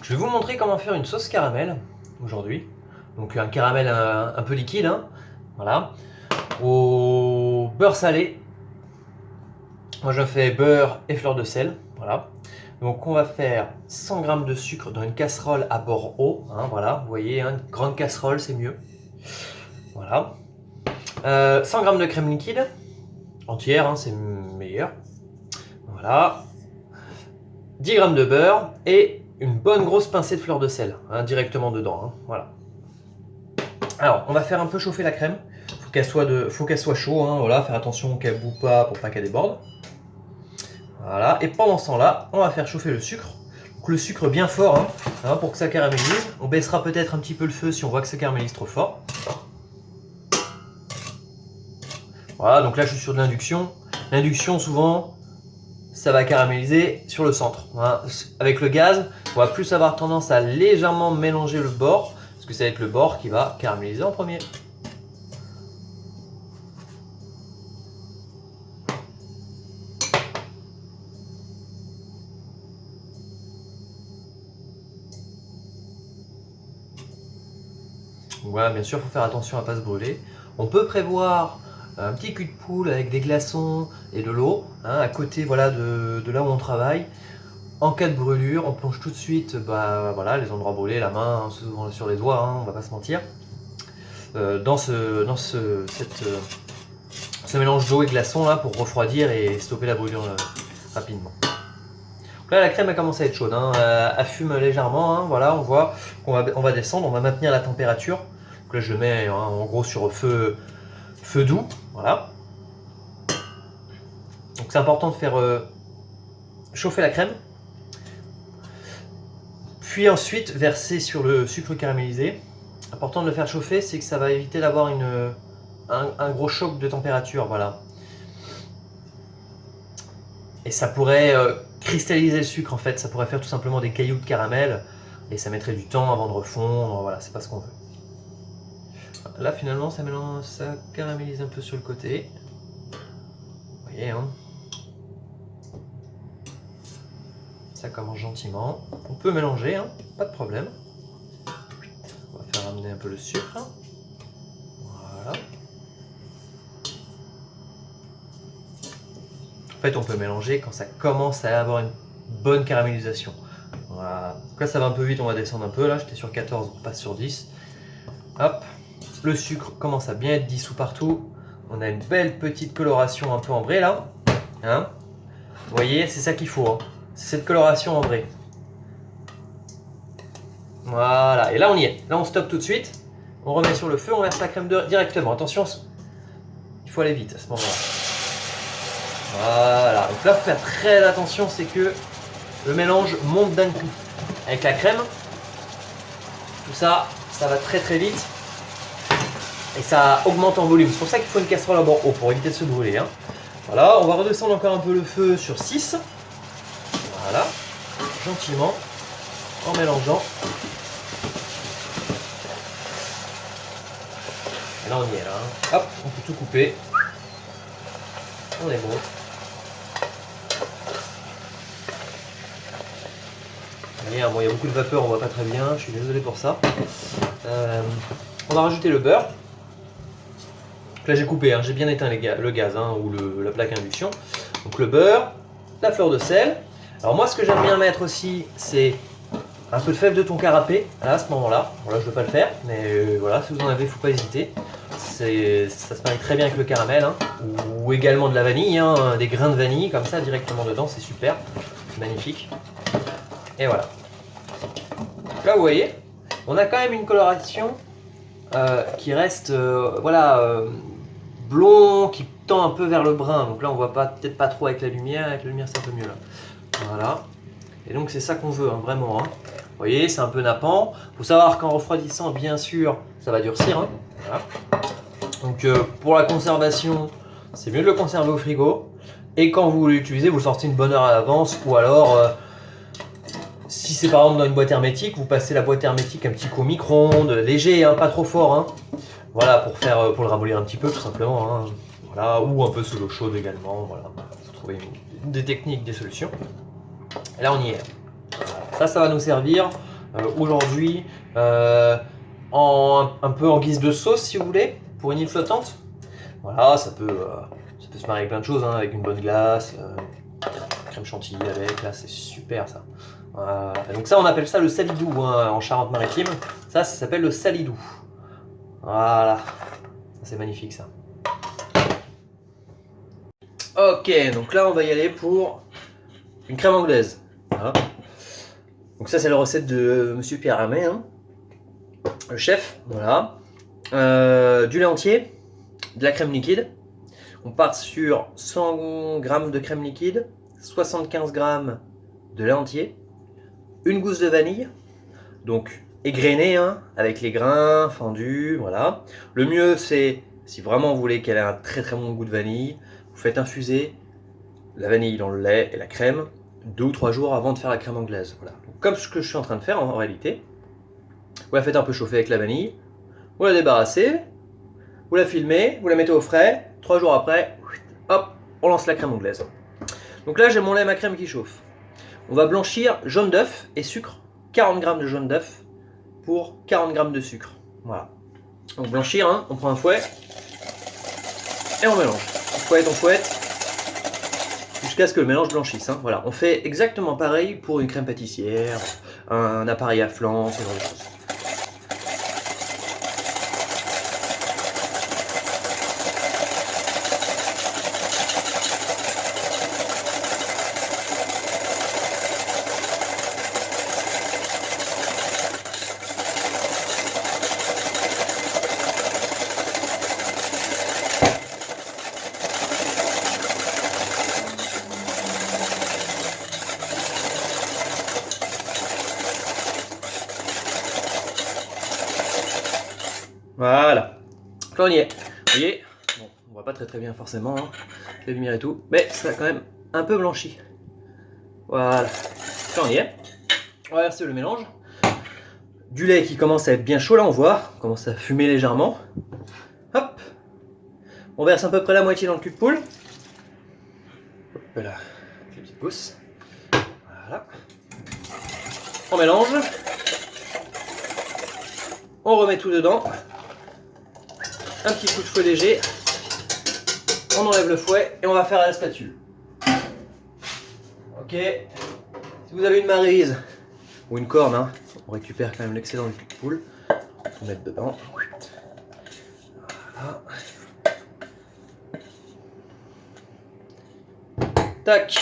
Je vais vous montrer comment faire une sauce caramel aujourd'hui. Donc un caramel un peu liquide, hein, voilà, au beurre salé. Moi je fais beurre et fleur de sel, voilà. Donc on va faire 100 g de sucre dans une casserole à bord haut, hein, voilà, vous voyez, hein, une grande casserole c'est mieux. Voilà. 100 g de crème liquide, entière, hein, c'est meilleur. Voilà. 10 g de beurre et une bonne grosse pincée de fleur de sel, hein, directement dedans, hein, voilà. Alors, on va faire un peu chauffer la crème. Faut qu'elle soit chaude, hein, voilà, faire attention qu'elle boue pas pour pas qu'elle déborde. Voilà, et pendant ce temps-là, on va faire chauffer le sucre. Donc le sucre bien fort, hein, pour que ça caramélise. On baissera peut-être un petit peu le feu si on voit que ça caramélise trop fort. Voilà, donc là je suis sur de l'induction. L'induction, souvent, ça va caraméliser sur le centre. Hein. Avec le gaz, on va plus avoir tendance à légèrement mélanger le bord, parce que ça va être le bord qui va caraméliser en premier. Voilà, bien sûr, il faut faire attention à ne pas se brûler. On peut prévoir un petit cul de poule avec des glaçons et de l'eau, hein, à côté, voilà, de là où on travaille. En cas de brûlure, on plonge tout de suite voilà, les endroits brûlés, la main, souvent sur les doigts, hein, on va pas se mentir, dans ce mélange d'eau et glaçons là, pour refroidir et stopper la brûlure rapidement. Donc là, la crème a commencé à être chaude, hein, elle fume légèrement, hein, voilà, on voit qu'on va descendre, on va maintenir la température. Donc là, je le mets, hein, en gros sur feu doux, voilà. Donc c'est important de faire chauffer la crème, puis ensuite verser sur le sucre caramélisé. Important de le faire chauffer, c'est que ça va éviter d'avoir un gros choc de température, voilà. Et ça pourrait cristalliser le sucre en fait, ça pourrait faire tout simplement des cailloux de caramel et ça mettrait du temps avant de refondre, voilà, c'est pas ce qu'on veut. Là finalement ça caramélise un peu sur le côté, vous voyez, hein. Ça commence gentiment, on peut mélanger, hein, pas de problème. On va faire amener un peu le sucre, voilà. En fait on peut mélanger quand ça commence à avoir une bonne caramélisation. Voilà. Donc là ça va un peu vite, on va descendre un peu, là j'étais sur 14, on passe sur 10. Hop, le sucre commence à bien être dissous partout. On a une belle petite coloration un peu ambrée là, hein. Vous voyez, c'est ça qu'il faut, hein. C'est cette coloration ambrée. Voilà, et là on y est. Là on stoppe tout de suite. On remet sur le feu, on verse la crème directement. Attention, il faut aller vite à ce moment-là. Voilà, donc là il faut faire très attention, c'est que le mélange monte d'un coup. Avec la crème, tout ça, ça va très très vite. Et ça augmente en volume. C'est pour ça qu'il faut une casserole à bord haut, pour éviter de se brûler, hein. Voilà, on va redescendre encore un peu le feu sur 6. Voilà, gentiment, en mélangeant. Et là on y est là, hein. Hop, on peut tout couper. On est bon. Vous voyez, bon, il y a beaucoup de vapeur, on voit pas très bien, je suis désolé pour ça. On va rajouter le beurre. Donc là j'ai coupé, hein, j'ai bien éteint le gaz, hein, ou la plaque induction. Donc le beurre, la fleur de sel. Alors moi ce que j'aime bien mettre aussi, c'est un peu de fève de thon carapé, à ce moment-là. Bon là je ne veux pas le faire, mais voilà, si vous en avez, il ne faut pas hésiter. Ça se marie très bien avec le caramel, hein, ou également de la vanille, hein, des grains de vanille comme ça directement dedans, c'est super, c'est magnifique. Et voilà. Là vous voyez, on a quand même une coloration qui reste blond, qui tend un peu vers le brun. Donc là on voit peut-être pas trop avec la lumière c'est un peu mieux là. Voilà. Et donc c'est ça qu'on veut, hein, vraiment, hein. Vous voyez, c'est un peu nappant. Il faut savoir qu'en refroidissant, bien sûr, ça va durcir, hein. Voilà. Donc pour la conservation, c'est mieux de le conserver au frigo. Et quand vous l'utilisez, vous le sortez une bonne heure à l'avance. Ou alors, si c'est par exemple dans une boîte hermétique, vous passez la boîte hermétique un petit coup au micro-ondes, léger, hein, pas trop fort, hein. Voilà, pour le ramollir un petit peu, tout simplement, hein. Voilà, ou un peu sous l'eau chaude également. Voilà, vous trouvez des techniques, des solutions. Et là, on y est. Ça va nous servir aujourd'hui un peu en guise de sauce si vous voulez, pour une île flottante. Voilà, ça peut se marier avec plein de choses, hein, avec une bonne glace, crème chantilly avec, là c'est super ça. Voilà. Donc ça on appelle ça le salidou hein, en Charente-Maritime, ça s'appelle le salidou. Voilà, c'est magnifique ça. Ok, donc là on va y aller pour une crème anglaise. Voilà. Donc ça c'est la recette de Monsieur Pierre Hermé, hein, le chef. Voilà. Du lait entier, de la crème liquide. On part sur 100 g de crème liquide, 75 g de lait entier, une gousse de vanille, donc égrenée, hein, avec les grains fendus, voilà. Le mieux c'est, si vraiment vous voulez qu'elle ait un très très bon goût de vanille, vous faites infuser la vanille dans le lait et la crème 2 ou 3 jours avant de faire la crème anglaise. Voilà. Donc, comme ce que je suis en train de faire en réalité, vous la faites un peu chauffer avec la vanille, vous la débarrassez, vous la filmez, vous la mettez au frais, 3 jours après, hop, on lance la crème anglaise. Donc là j'ai mon lait et ma crème qui chauffe. On va blanchir jaune d'œuf et sucre, 40 g de jaune d'œuf pour 40 g de sucre. Voilà. Donc blanchir, hein, on prend un fouet et on mélange. On fouette jusqu'à ce que le mélange blanchisse. Hein. Voilà. On fait exactement pareil pour une crème pâtissière, un appareil à flan, ce genre de choses. Voilà. Là on y est. Vous voyez, bon, on voit pas très bien forcément, hein, les lumières et tout, mais ça a quand même un peu blanchi. Voilà. Là on y est. On va verser le mélange. Du lait qui commence à être bien chaud, là on voit, on commence à fumer légèrement. Hop. On verse à peu près la moitié dans le cul de poule. Voilà, les petites pousses. Voilà. On mélange. On remet tout dedans. Un petit coup de fouet léger. On enlève le fouet et on va faire à la spatule. Ok. Si vous avez une maryse ou une corne, hein, on récupère quand même l'excédent du cul de poule. On va mettre dedans. Voilà. Tac.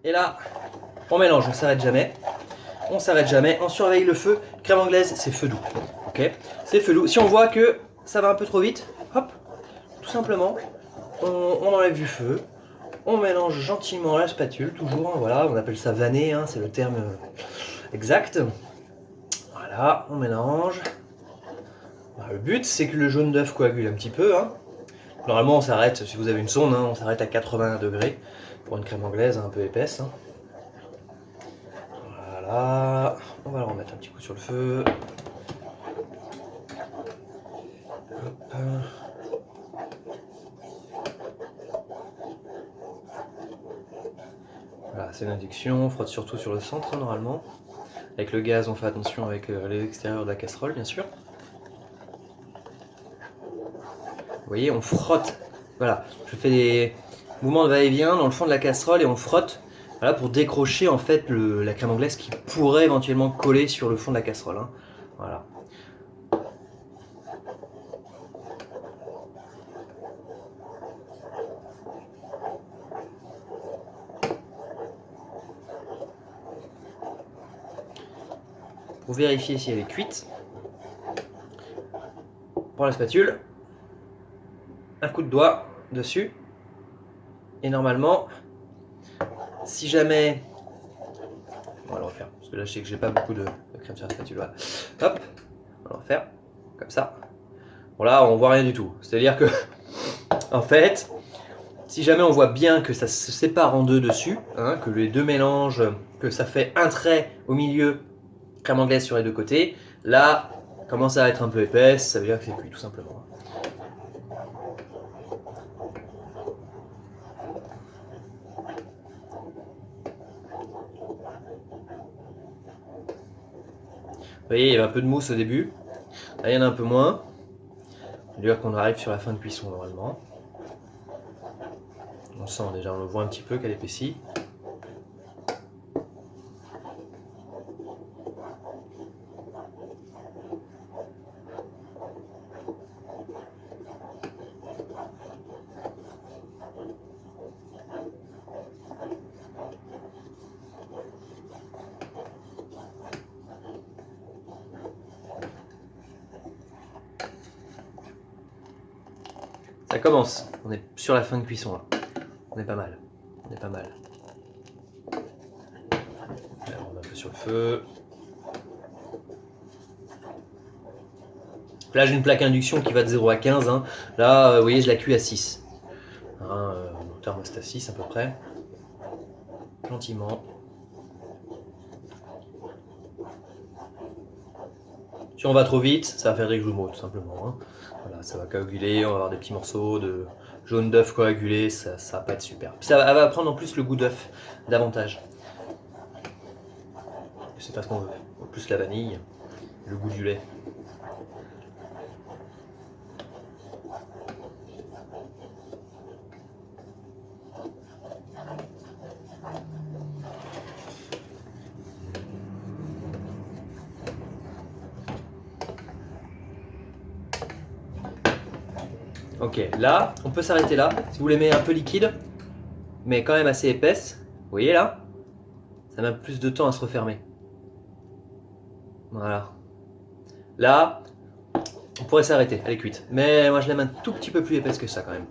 Et là, on mélange, on s'arrête jamais. On s'arrête jamais, on surveille le feu. Crème anglaise, c'est feu doux. Ok, c'est feu doux. Si on voit que ça va un peu trop vite, hop, tout simplement, on enlève du feu. On mélange gentiment à la spatule, toujours. Hein, voilà, on appelle ça vanner, hein, c'est le terme exact. Voilà, on mélange. Voilà, le but, c'est que le jaune d'œuf coagule un petit peu. Hein. Normalement, on s'arrête, si vous avez une sonde, hein, on s'arrête à 80 degrés pour une crème anglaise un peu épaisse. Hein. Voilà, on va le remettre un petit coup sur le feu. Hop. Voilà, c'est l'induction, on frotte surtout sur le centre hein, normalement. Avec le gaz, on fait attention avec l'extérieur de la casserole, bien sûr. Vous voyez, on frotte. Voilà, je fais des mouvements de va-et-vient dans le fond de la casserole et on frotte. Voilà, pour décrocher en fait la crème anglaise qui pourrait éventuellement coller sur le fond de la casserole. Hein. Voilà. Pour vérifier si elle est cuite, on prend la spatule, un coup de doigt dessus, et normalement, si jamais, on va le refaire, parce que là je sais que j'ai pas beaucoup de crème sur la spatule, voilà. Hop, on va le refaire, comme ça. Bon là on voit rien du tout, c'est-à-dire que, en fait, si jamais on voit bien que ça se sépare en deux dessus, hein, que les deux mélangent, que ça fait un trait au milieu, crème anglaise sur les deux côtés, là, commence à être un peu épaisse, ça veut dire que c'est cuit tout simplement. voyez, il y avait un peu de mousse au début. Là, il y en a un peu moins. Ça veut dire qu'on arrive sur la fin de cuisson normalement. On sent déjà, on le voit un petit peu qu'elle épaissit. Ça commence, on est sur la fin de cuisson là. On est pas mal, on est pas mal. Alors, on met un peu sur le feu. Là j'ai une plaque induction qui va de 0 à 15. Hein. Là vous voyez je la cuis à 6. Hein, mon thermostat 6 à peu près. Gentiment. Si on va trop vite, ça va faire des grumeaux tout simplement. Hein. Voilà, ça va coaguler, on va avoir des petits morceaux de jaune d'œuf coagulé, ça va pas être super. Puis ça va prendre en plus le goût d'œuf davantage. C'est pas ce qu'on veut. En plus la vanille, le goût du lait. Ok, là, on peut s'arrêter là. Si vous l'aimez un peu liquide, mais quand même assez épaisse, vous voyez là, ça met plus de temps à se refermer. Voilà. Là, on pourrait s'arrêter, elle est cuite. Mais moi je l'aime un tout petit peu plus épaisse que ça quand même.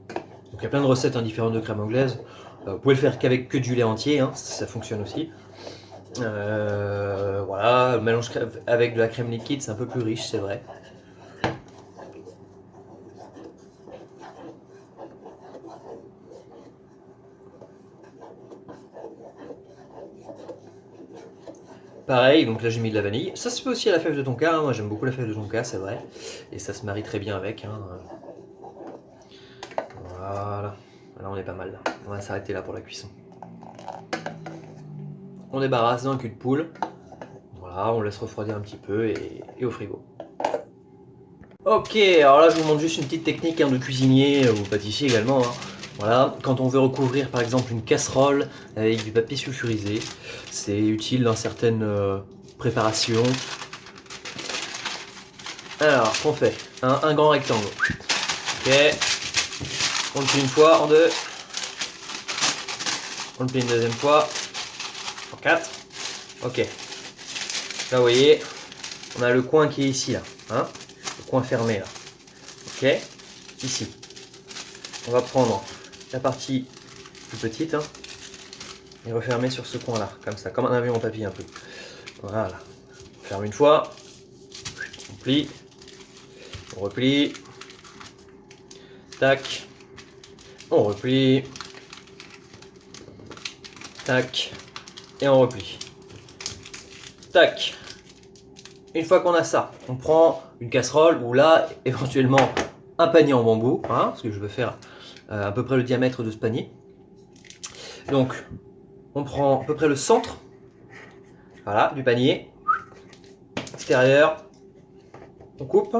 Donc il y a plein de recettes différentes de crème anglaise. Vous pouvez le faire qu'avec que du lait entier, hein, ça fonctionne aussi. Voilà, le mélange avec de la crème liquide, c'est un peu plus riche, c'est vrai. Pareil, donc là j'ai mis de la vanille. Ça se fait aussi à la fève de tonka, hein. Moi j'aime beaucoup la fève de tonka, c'est vrai. Et ça se marie très bien avec. Hein. Voilà, là on est pas mal. Là. On va s'arrêter là pour la cuisson. On débarrasse d'un cul de poule. Voilà, on laisse refroidir un petit peu et au frigo. Ok, alors là je vous montre juste une petite technique hein, de cuisinier ou pâtissier également. Hein. Voilà, quand on veut recouvrir par exemple une casserole avec du papier sulfurisé, c'est utile dans certaines préparations. Alors, qu'on fait un grand rectangle. Ok, on le plie une fois, en deux. On le plie une deuxième fois, en quatre. Ok, là vous voyez, on a le coin qui est ici là, hein, le coin fermé là. Ok, ici. On va prendre la partie plus petite hein, et refermer sur ce coin là, comme ça, comme un avion en papier un peu. Voilà. On ferme une fois, on plie, on replie, tac, on replie, tac, et on replie. Tac. Une fois qu'on a ça, on prend une casserole ou là, éventuellement, un panier en bambou, hein, parce que je veux faire à peu près le diamètre de ce panier. Donc, on prend à peu près le centre, voilà, du panier, extérieur, on coupe,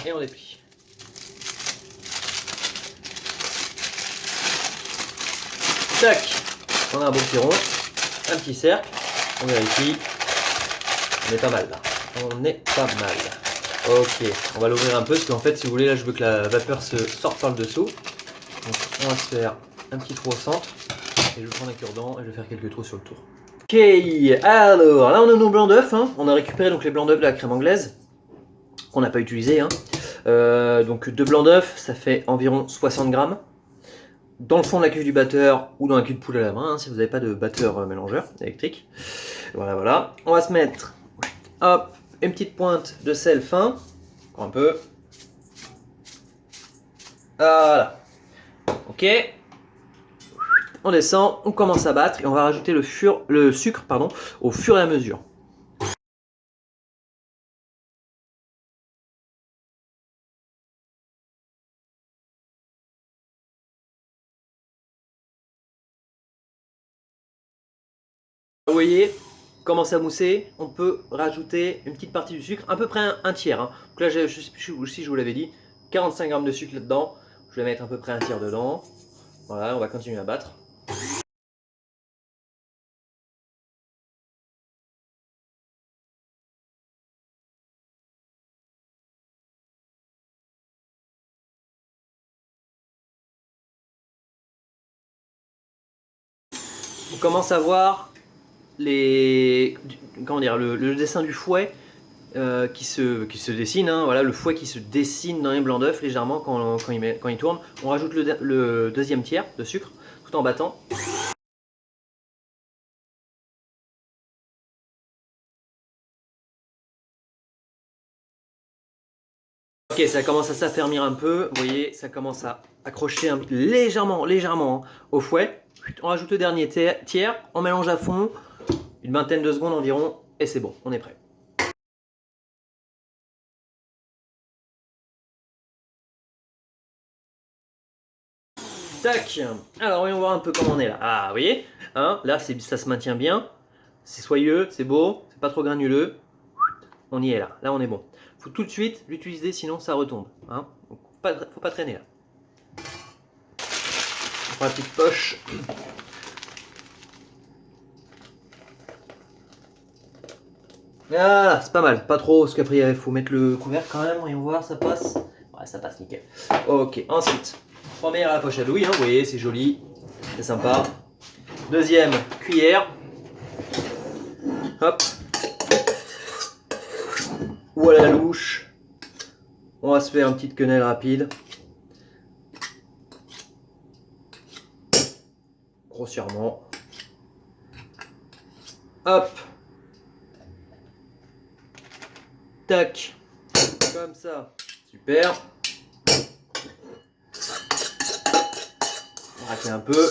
et on déplie. Tac, on a un beau petit rond, un petit cercle, on vérifie, on est pas mal là, on est pas mal. Ok, on va l'ouvrir un peu parce qu'en fait si vous voulez là je veux que la vapeur se sorte par le dessous. Donc on va se faire un petit trou au centre et je vais prendre un cure-dent et je vais faire quelques trous sur le tour. Ok, alors là on a nos blancs d'œufs, hein. On a récupéré donc les blancs d'œufs de la crème anglaise qu'on n'a pas utilisé. Hein. Donc 2 blancs d'œufs ça fait environ 60 grammes. Dans le fond de la cuve du batteur ou dans la cuve de poule à la main, hein, si vous n'avez pas de batteur mélangeur électrique. Voilà, voilà. On va se mettre, hop, une petite pointe de sel fin, encore un peu. Voilà. Ok. On descend, on commence à battre et on va rajouter le sucre au fur et à mesure. Vous voyez, commence à mousser, on peut rajouter une petite partie du sucre, à peu près un tiers. Hein. Donc là, je sais plus si je vous l'avais dit, 45 grammes de sucre là-dedans. Je vais mettre à peu près un tiers dedans. Voilà, on va continuer à battre. On commence à voir comment dire, le dessin du fouet qui se dessine, hein, voilà, le fouet qui se dessine dans les blancs d'œufs légèrement quand il tourne. On rajoute le deuxième tiers de sucre tout en battant. Ok, ça commence à s'affermir un peu, vous voyez, ça commence à accrocher légèrement hein, au fouet. On rajoute le dernier tiers, on mélange à fond, une vingtaine de secondes environ, et c'est bon, on est prêt. Tac. Alors voyons voir un peu comment on est là. Ah, vous voyez, hein, là ça se maintient bien, c'est soyeux, c'est beau, c'est pas trop granuleux. On y est là, là on est bon. Faut tout de suite l'utiliser sinon ça retombe. Hein. Donc, faut pas traîner là. On prend la petite poche. Ah, c'est pas mal, pas trop, parce qu'après il faut mettre le couvercle quand même, voyons voir, ça passe. Ouais, ça passe nickel. Ok, ensuite, première à la poche à douille, hein, vous voyez, c'est joli, c'est sympa. Deuxième cuillère. Hop. Ou à la louche. On va se faire une petite quenelle rapide. Grossièrement. Hop. Tac. Comme ça. Super. On va racler un peu.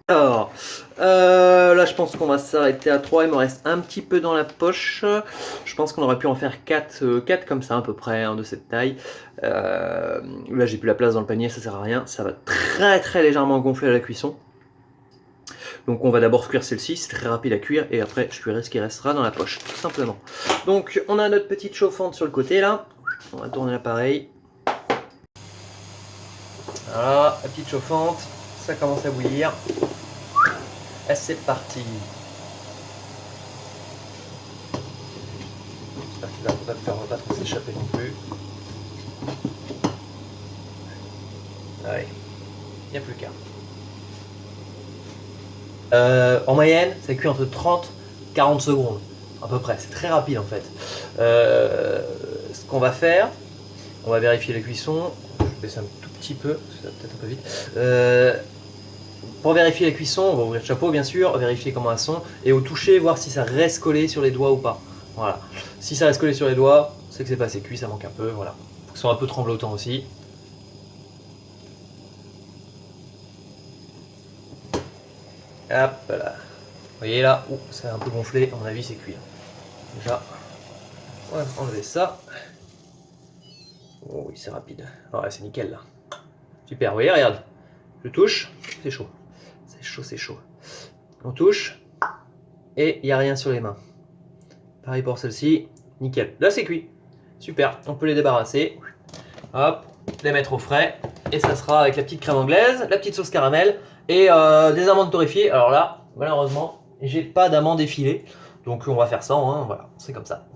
Alors, là je pense qu'on va s'arrêter à 3, il me reste un petit peu dans la poche. Je pense qu'on aurait pu en faire 4 comme ça à peu près, hein, de cette taille. Là j'ai plus la place dans le panier, ça sert à rien. Ça va très légèrement gonfler à la cuisson. Donc on va d'abord cuire celle-ci, c'est très rapide à cuire, et après je cuirai ce qui restera dans la poche, tout simplement. Donc on a notre petite chauffante sur le côté là, on va tourner l'appareil. Voilà, la petite chauffante, ça commence à bouillir. Et c'est parti. J'espère qu'il va pas trop s'échapper non plus. Allez, il n'y a plus qu'à. En moyenne, ça cuit entre 30 et 40 secondes, à peu près. C'est très rapide en fait. Ce qu'on va faire, on va vérifier la cuisson. Je vais baisser un tout petit peu, ça va peut-être un peu vite. Pour vérifier la cuisson, on va ouvrir le chapeau bien sûr, vérifier comment elles sont, et au toucher, voir si ça reste collé sur les doigts ou pas. Voilà. Si ça reste collé sur les doigts, c'est que c'est pas assez cuit, ça manque un peu. Voilà. Faut qu'ils soient un peu tremblotants aussi. Hop là. Vous voyez là, ça a un peu gonflé, à mon avis c'est cuit. Déjà, on va enlever ça. Oh oui, c'est rapide. Ah ouais, c'est nickel là. Super, vous voyez, regarde. Je touche, c'est chaud. C'est chaud, c'est chaud. On touche, et il n'y a rien sur les mains. Pareil pour celle-ci, nickel. Là c'est cuit. Super, on peut les débarrasser. Hop, les mettre au frais. Et ça sera avec la petite crème anglaise, la petite sauce caramel et des amandes torréfiées. Alors là, malheureusement, j'ai pas d'amandes effilées. Donc on va faire ça, hein, voilà, c'est comme ça.